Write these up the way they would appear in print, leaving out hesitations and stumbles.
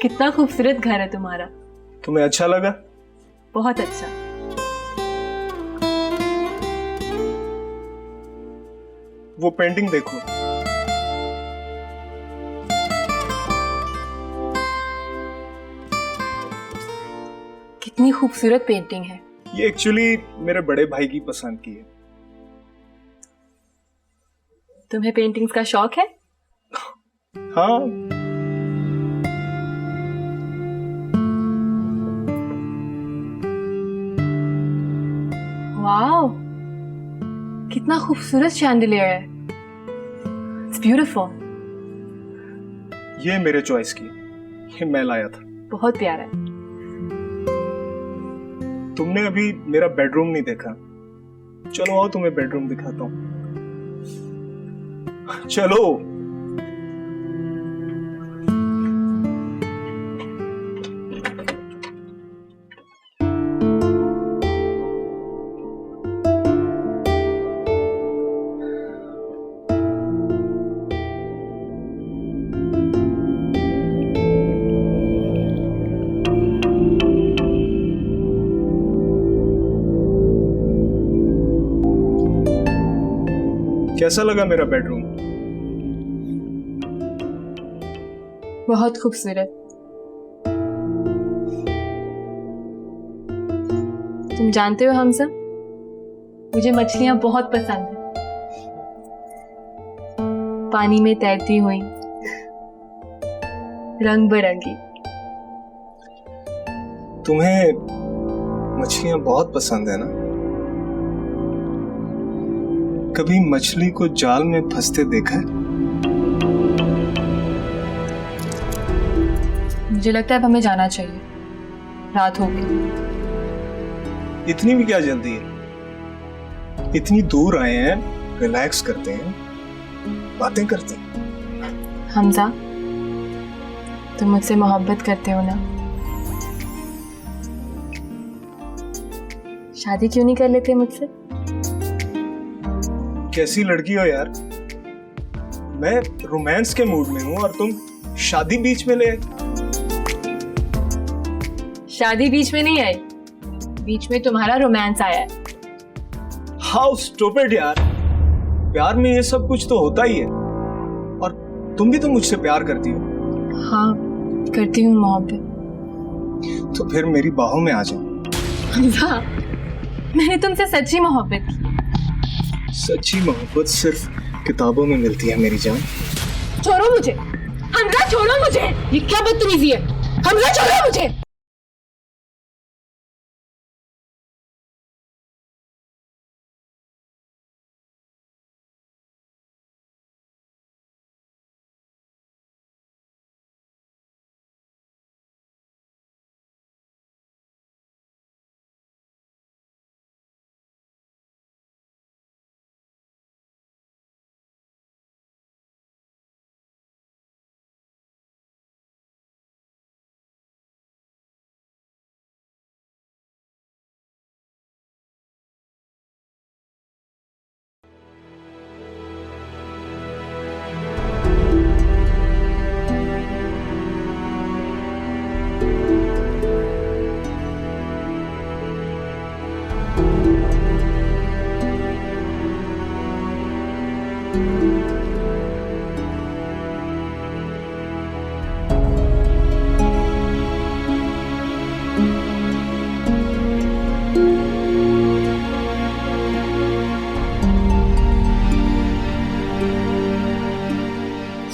कितना खूबसूरत घर है तुम्हारा। तुम्हें अच्छा लगा? बहुत अच्छा। वो पेंटिंग देखो। कितनी खूबसूरत पेंटिंग है। ये एक्चुअली मेरे बड़े भाई की पसंद की है। तुम्हें पेंटिंग्स का शौक है? हाँ। वाओ, कितना खूबसूरत शैंडिलियर है। It's beautiful. ये मेरे चॉइस की, ये मैं लाया था। बहुत प्यारा है। तुमने अभी मेरा बेडरूम नहीं देखा। चलो आओ, तुम्हें बेडरूम दिखाता हूँ। चलो। कैसा लगा मेरा बेडरूम? बहुत खूबसूरत। तुम जानते हो हमजा, मुझे मछलियां बहुत पसंद है। पानी में तैरती हुई, रंग बिरंगी। तुम्हें मछलियां बहुत पसंद है ना? कभी मछली को जाल में फंसते देखा है? मुझे लगता है अब हमें जाना चाहिए, रात हो गई। इतनी भी क्या जल्दी है? इतनी दूर आए हैं, रिलैक्स करते हैं, बातें करते हैं। हमजा, तुम मुझसे मोहब्बत करते हो ना? शादी क्यों नहीं कर लेते मुझसे? कैसी लड़की हो यार। मैं रोमांस के मूड में हूं और तुम शादी बीच में ले आए। शादी बीच में नहीं आई, बीच में तुम्हारा रोमांस आया है। हाउ स्टूपिड यार। प्यार में ये सब कुछ तो होता ही है, और तुम भी तो मुझसे प्यार करती हो। हाँ, करती हूँ मोहब्बत। तो फिर मेरी बाहों में आ जाओ। हमजा, मैंने तुमसे सच्ची मोहब्बत की। सच्ची मोहब्बत सिर्फ किताबों में मिलती है मेरी जान। छोड़ो मुझे हमजा, छोड़ो मुझे। ये क्या बदतमीजी है? हमजा, छोड़ो मुझे।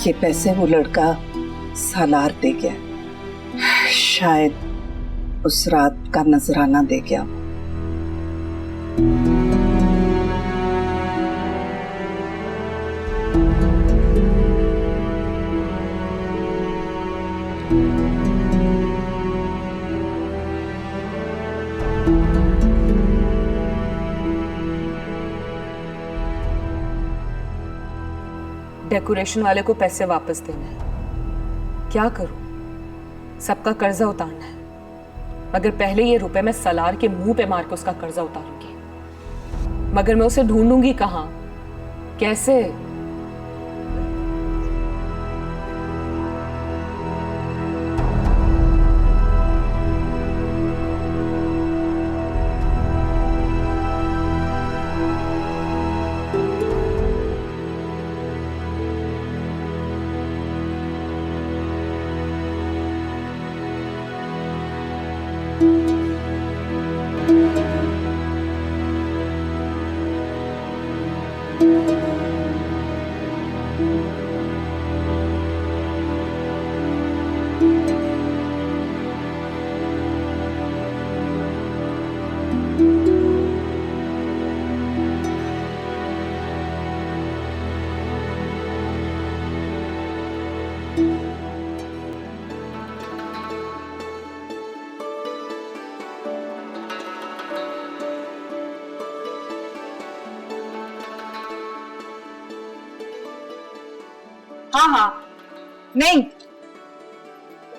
ये पैसे वो लड़का सालार दे गया। शायद उस रात का नजराना दे गया। डेकोरेशन वाले को पैसे वापस देने हैं। क्या करूं? सबका कर्जा उतारना है, मगर पहले ये रुपए मैं सलार के मुंह पे मार के उसका कर्जा उतारूंगी। मगर मैं उसे ढूंढूंगी कहां, कैसे? हाँ हाँ, नहीं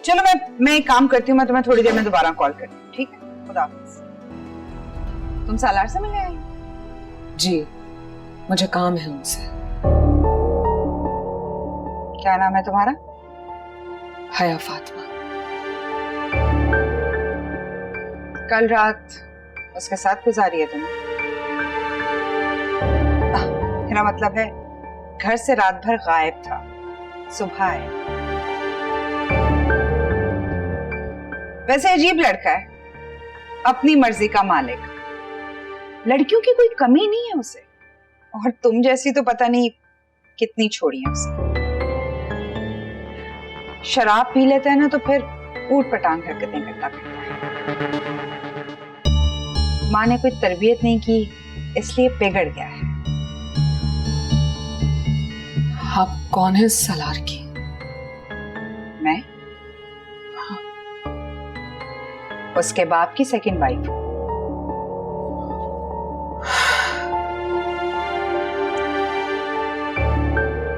चलो मैं एक काम करती हूँ, मैं तुम्हें थोड़ी देर में दोबारा कॉल करती हूँ, ठीक है? खुदा हाफिज। तुम सालार से मिलने आई? जी, मुझे काम है उनसे। क्या नाम है तुम्हारा? हया फातिमा। कल रात उसके साथ गुजारी है तुमने? मेरा मतलब है घर से रात भर गायब था, सुबह आए। वैसे अजीब लड़का है, अपनी मर्जी का मालिक। लड़कियों की कोई कमी नहीं है उसे, और तुम जैसी तो पता नहीं कितनी छोड़ी है उसे। शराब पी लेता है ना तो फिर ऊट पटांग हरकतें करता फिरता है। माँ ने कोई तरबियत नहीं की, इसलिए बिगड़ गया है। आप कौन है सलार की? मैं उसके बाप की सेकंड वाइफ।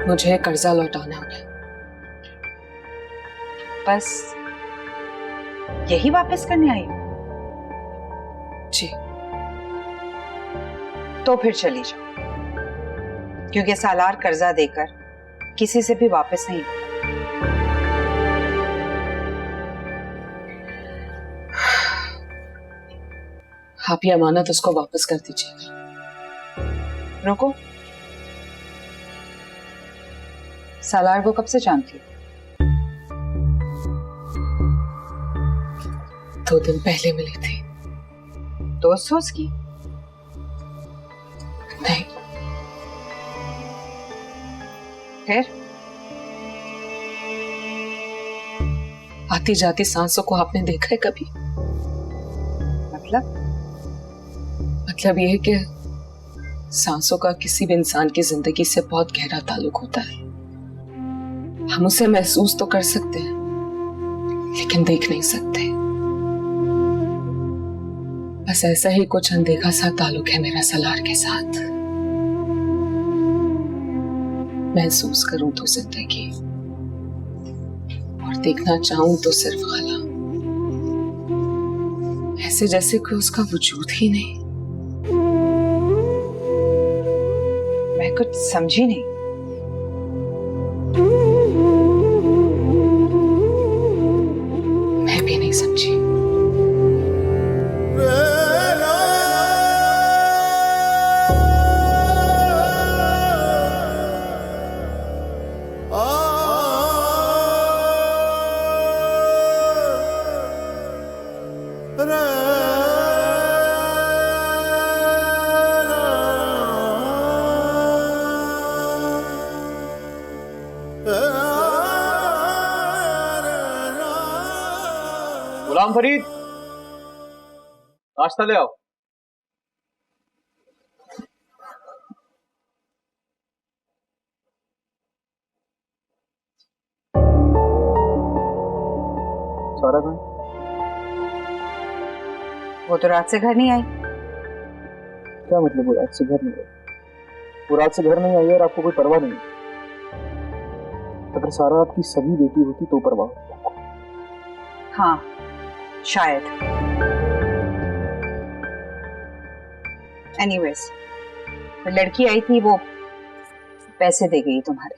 मुझे कर्जा लौटाना है उन्हें। बस यही वापस करने आई हो? जी। तो फिर चली जाओ, क्योंकि सालार कर्जा देकर किसी से भी वापस नहीं लेता। आप ये अमानत उसको वापस कर दीजिएगा। रुको, सालार को कब से जानती हो? 2 दिन पहले मिली थी। दोस्त हो उसकी? नहीं। फिर? आती जाती सांसों को आपने देखा है कभी? मतलब ये है कि सांसों का किसी भी इंसान की जिंदगी से बहुत गहरा ताल्लुक होता है। हम उसे महसूस तो कर सकते हैं, लेकिन देख नहीं सकते। बस ऐसा ही कुछ अनदेखा सा ताल्लुक है मेरा सलार के साथ। महसूस करूं तो जिंदगी, और देखना चाहूं तो सिर्फ खला। ऐसे जैसे कोई उसका वजूद ही नहीं। मैं कुछ समझी नहीं। मैं भी नहीं समझी। गुलाम फरीद, नाश्ता ले आओ। सारा कहाँ? वो तो रात से घर नहीं आई। क्या मतलब वो रात से घर नहीं आई? वो रात से घर नहीं आई और आपको कोई परवाह नहीं? अगर सारा आपकी सभी बेटी होती तो परवाह होती आपको। हाँ शायद। एनीवेज, लड़की आई थी, वो पैसे दे गई तुम्हारे।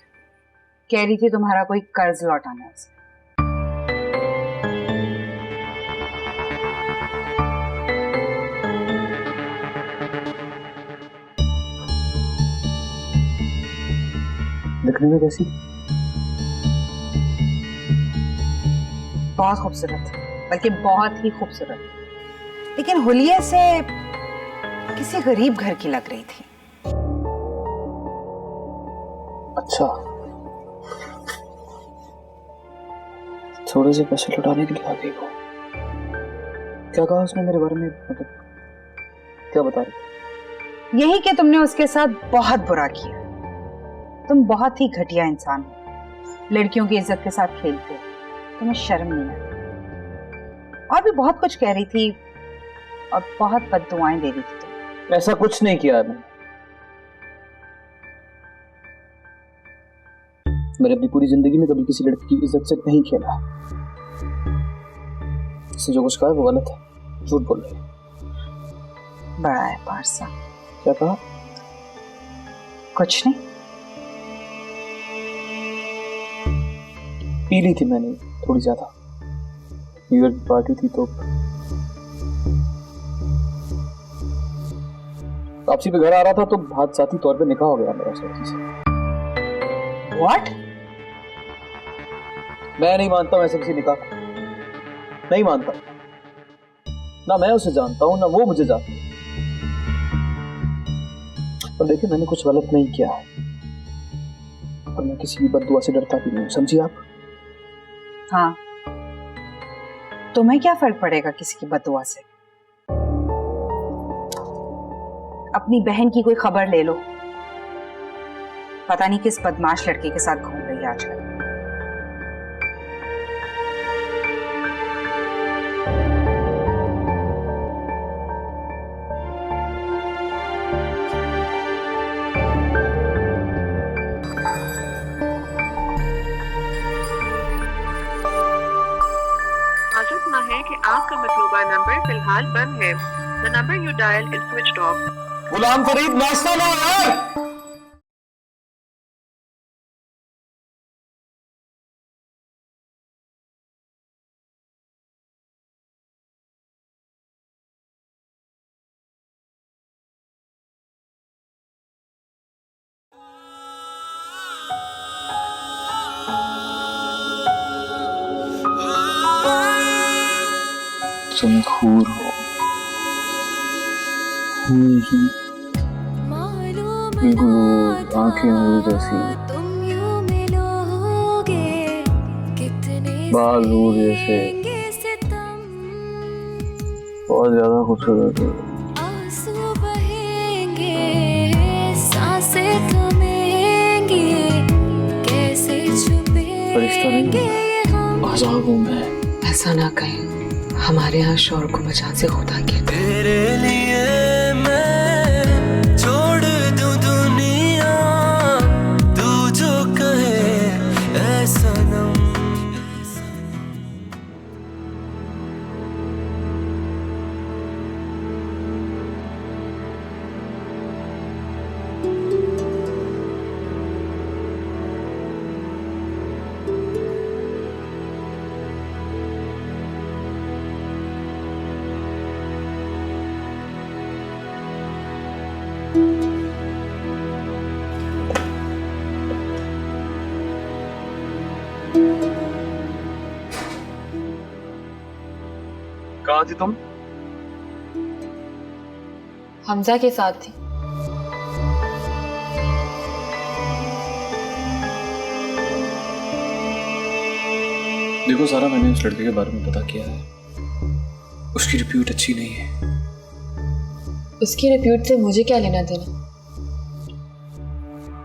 कह रही थी तुम्हारा कोई कर्ज लौटाना है उसे। दिखने में कैसी? बहुत खूबसूरत, बल्कि बहुत ही खूबसूरत, लेकिन हुलिये से किसी गरीब घर की लग रही थी। अच्छा, थोड़े से पैसे लौटाने के लिए आ गई वो। क्या कहा उसने मेरे बारे में, मतलब क्या बता रही? यही कि तुमने उसके साथ बहुत बुरा किया। तुम बहुत ही घटिया इंसान हो, लड़कियों की इज्जत के साथ खेलते हो, तुम्हें शर्म नहीं आती। और भी बहुत कुछ कह रही थी और बहुत बद्दुआएं दे रही थी तुम। ऐसा कुछ नहीं किया मैंने। मैंने अपनी पूरी जिंदगी में कभी किसी लड़की की इज्जत से नहीं खेला। इससे जो कुछ कहा है वो गलत है, झूठ बोल रही है। बड़ा है पारसा। क्या कहा? कुछ नहीं। पी ली थी मैंने थोड़ी ज्यादा, न्यू ईयर की पार्टी थी तो वापसी पे घर आ रहा था तो हादसाती तौर पे निकाह हो गया मेरा उस लड़की से। What? मैं नहीं मानता हूं ऐसे किसी निकाह को, नहीं मानता। ना मैं उसे जानता हूं ना वो मुझे जानती है। पर देखिए, मैंने कुछ गलत नहीं किया है और मैं किसी की बद्दुआ से डरता भी नहीं, समझी आप? हाँ, तुम्हें क्या फर्क पड़ेगा किसी की बददुआ से? अपनी बहन की कोई खबर ले लो, पता नहीं किस बदमाश लड़के के साथ घूम रही है आजकल। इतना है कि आपका मतलूबा नंबर फिलहाल बंद है। The number you dial is switched off. Ghulam Farid, नाश्ता लो यार। तुम खूर हो, बिल्कुल आंखें हो जैसी, बाल दूर जैसे, बहुत ज्यादा खूबसूरत हो। फरिश्ता नहीं, आजाद हूँ मैं। ऐसा ना कहें, हमारे यहाँ शोर को मचान से खुदा कहते हैं। तेरे लिए मैं छोड़ दूं दुनिया, तू जो कहे ऐ सनम। कहाँ थी तुम? हमजा के साथ थी। देखो सारा, मैंने उस लड़के के बारे में पता किया है, उसकी रिप्यूट अच्छी नहीं है। उसकी रिप्यूट से मुझे क्या लेना देना?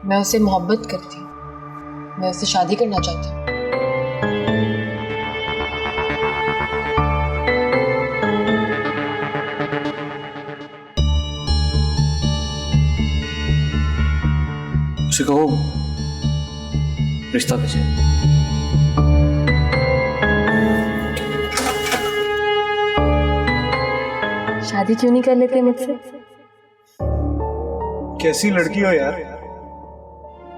मैं उससे मोहब्बत करती हूँ, मैं उससे शादी करना चाहती हूँ। उसे कहो रिश्ता भेजे। शादी क्यों नहीं कर लेते मुझसे? कैसी लड़की हो यार,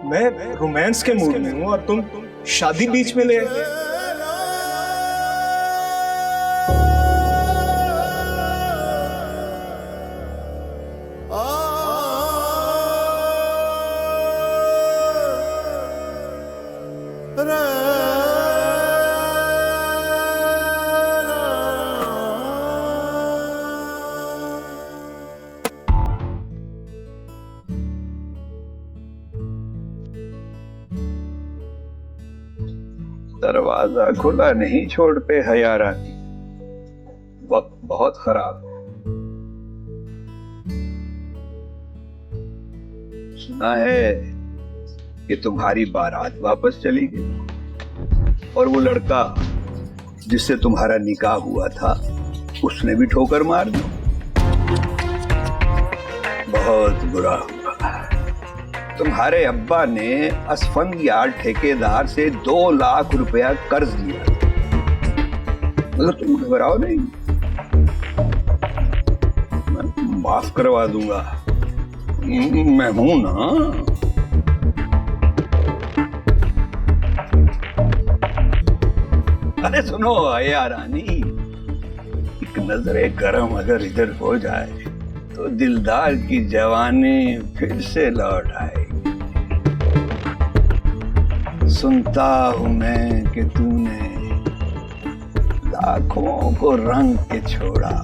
मैं रोमांस के मूड में हूं और तुम शादी बीच में ले आए। दरवाजा खुला नहीं छोड़ते हया रानी, वक्त बहुत खराब है। सुना है कि तुम्हारी बारात वापस चली गई और वो लड़का जिससे तुम्हारा निकाह हुआ था उसने भी ठोकर मार दी। बहुत बुरा हुआ। तुम्हारे अब्बा ने असफंदियार ठेकेदार से 2 लाख रुपया कर्ज लिया, मगर तुम घबराओ नहीं, मैं माफ करवा दूंगा, मैं हूं ना। अरे सुनो हया रानी, एक नजरे गरम अगर इधर हो जाए तो दिलदार की जवानी फिर से लौट आएगी। सुनता हूं मैं कि तूने लाखों को रंग के छोड़ा,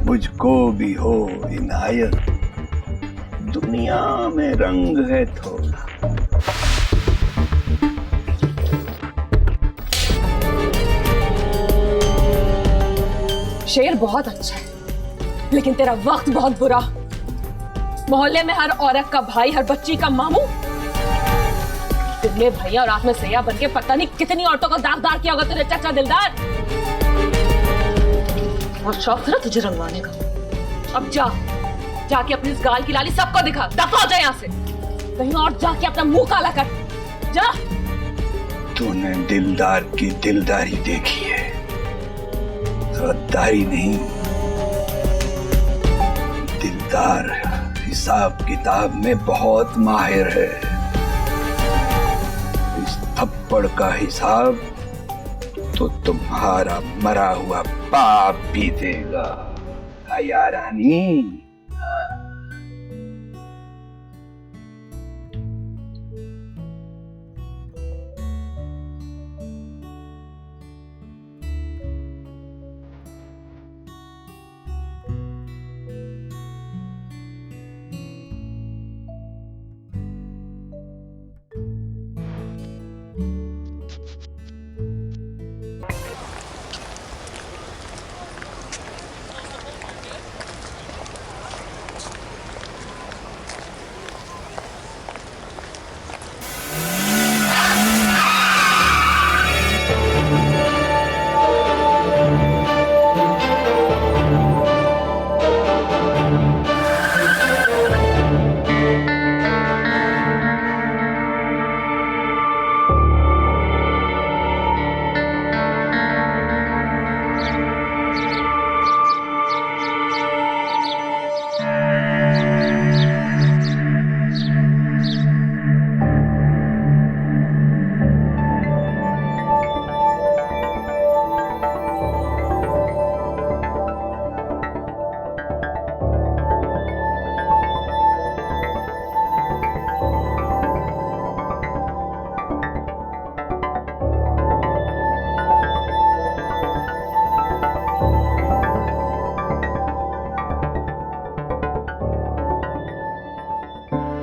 मुझको भी हो इनायत, दुनिया में रंग है थोड़ा। शेर बहुत अच्छा है, लेकिन तेरा वक्त बहुत बुरा। मोहल्ले में हर औरत का भाई, हर बच्ची का मामू, दिन में भैया और रात में सैया बन के पता नहीं कितनी औरतों को दागदार किया होगा तेरे चाचा दिलदार। और शौक था ना तुझे रंगवाने का। अब जाके अपनी इस गाल की लाली सबको दिखा, दफा हो जाए यहाँ से, कहीं और जाके अपना मुंह काला कर जा। तूने दिलदार की दिलदारी देखी है, गद्दारी नहीं। दिलदार हिसाब किताब में बहुत माहिर है। इस थप्पड़ का हिसाब तो तुम्हारा मरा हुआ बाप भी देगा हया रानी।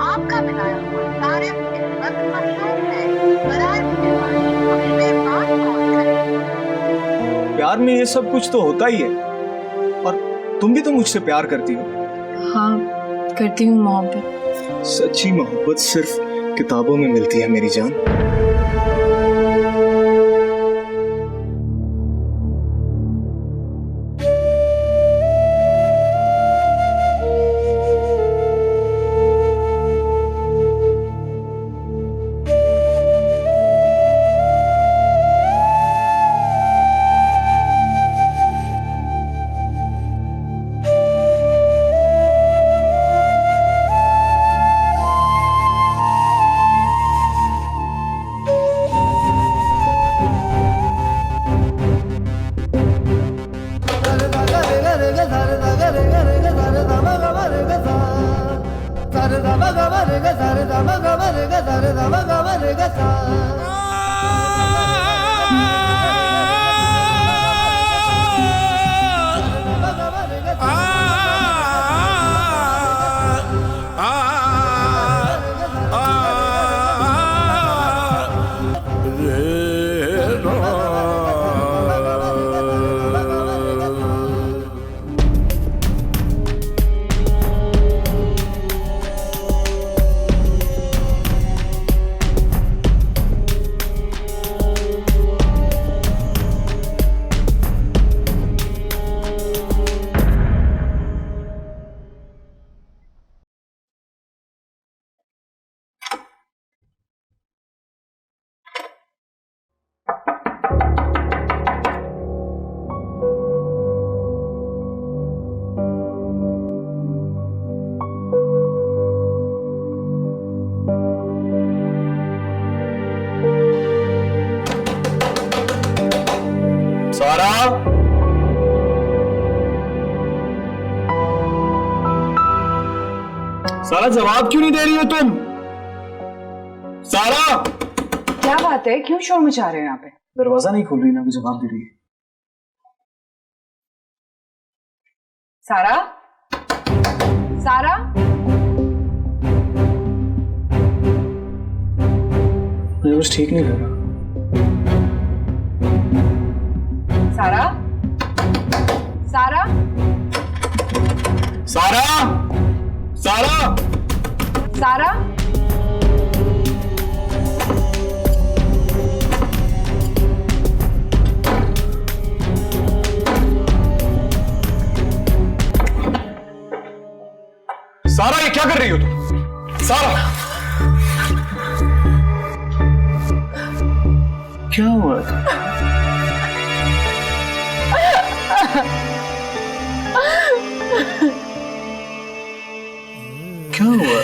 आपका मिलाया हुआ तारिफ इस वक्त मशहूर है। बराए मेहरबानी अपने बात कॉल करें। प्यार में ये सब कुछ तो होता ही है, और तुम भी तो मुझसे प्यार करती हो। हाँ करती हूँ मोहब्बत। सच्ची मोहब्बत सिर्फ किताबों में मिलती है मेरी जान। सारा, सारा जवाब क्यों नहीं दे रही हो तुम? सारा, क्या बात है, क्यों शोर मचा रहे हो यहाँ पे? दरवाजा नहीं खोल रही ना, जवाब दे रही है। सारा, सारा, मुझे कुछ ठीक नहीं लग रहा। सारा, सारा, सारा, सारा, सारा, सारा, ये क्या कर रही हो तुम? सारा, क्या हुआ? क्या हुआ?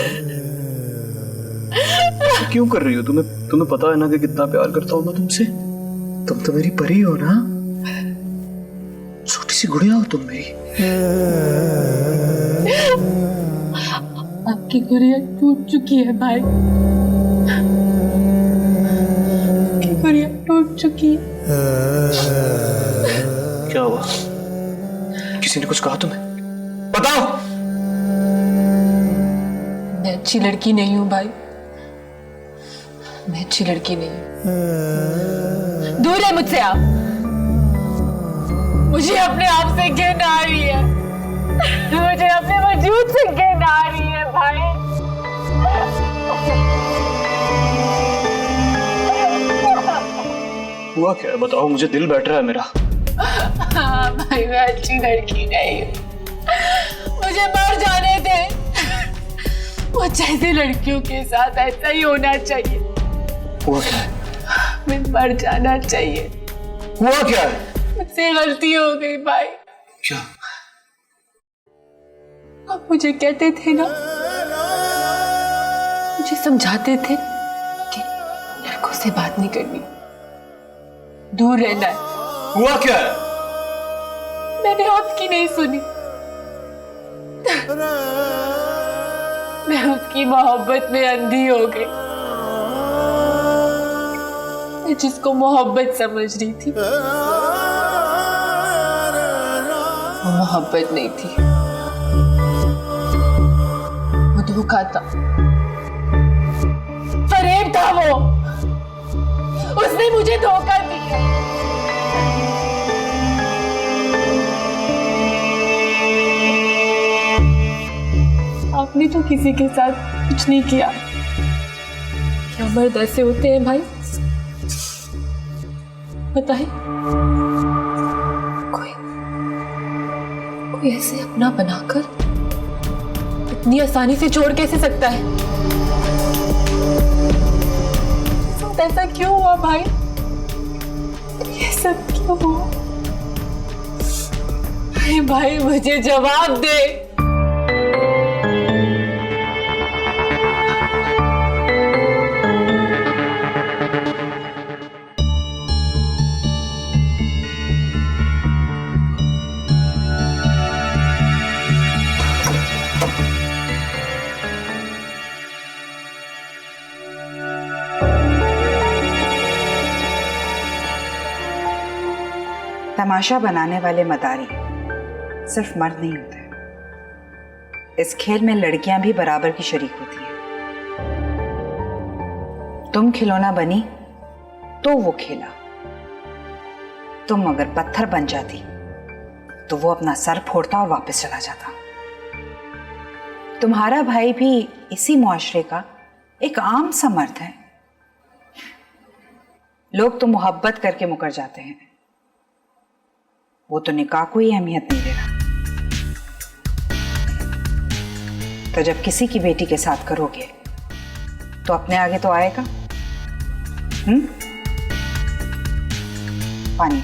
क्यों कर रही हो? तुम्हें पता है ना कि कितना प्यार करता हूं मैं तुमसे। तुम तो मेरी परी हो ना, छोटी सी गुड़िया हो तुम मेरी। आपकी गुड़िया टूट चुकी है भाई, आपकी गुड़िया टूट चुकी है। क्या हुआ? किसी ने कुछ कहा तुम्हें? बताओ। मैं अच्छी लड़की नहीं हूं भाई, मैं अच्छी लड़की नहीं हूं। दूर है मुझसे आप। मुझे अपने आप से घिन आ रही है, मुझे अपने वजूद से घिन आ रही है भाई। हुआ क्या है बताओ मुझे, दिल बैठ रहा है मेरा। हाँ भाई, मैं अच्छी लड़की नहीं हूँ, मुझे मर जाने दे। वो जैसी लड़कियों के साथ ऐसा ही होना चाहिए। हुआ क्या है? मैं मर जाना चाहिए। हुआ क्या है? मुझसे गलती हो गई भाई। क्या? आप मुझे कहते थे ना, मुझे समझाते थे कि लड़कों से बात नहीं करनी, दूर रहना है। हुआ क्या है? मैंने आपकी नहीं सुनी, मैं उसकी मोहब्बत में अंधी हो गई। मैं जिसको मोहब्बत समझ रही थी वो मोहब्बत नहीं थी, वो धोखा था, फरेब था। वो उसने मुझे धोखा दिया। आपने तो किसी के साथ कुछ नहीं किया। क्या मर्द ऐसे होते हैं भाई? बताए, कोई ऐसे अपना बनाकर इतनी आसानी से छोड़ कैसे सकता है? तो ऐसा क्यों हुआ भाई? ये सब क्यों हुआ? भाई मुझे जवाब दे। तमाशा बनाने वाले मदारी सिर्फ मर्द नहीं होते, इस खेल में लड़कियां भी बराबर की शरीक होती हैं। तुम खिलौना बनी तो वो खेला, तुम अगर पत्थर बन जाती तो वो अपना सर फोड़ता और वापस चला जाता। तुम्हारा भाई भी इसी मुआशरे का एक आम सा मर्द है। लोग तो मोहब्बत करके मुकर जाते हैं, वो तो निकाह को ही अहमियत नहीं दे रहा। तो जब किसी की बेटी के साथ करोगे तो अपने आगे तो आएगा। पानी।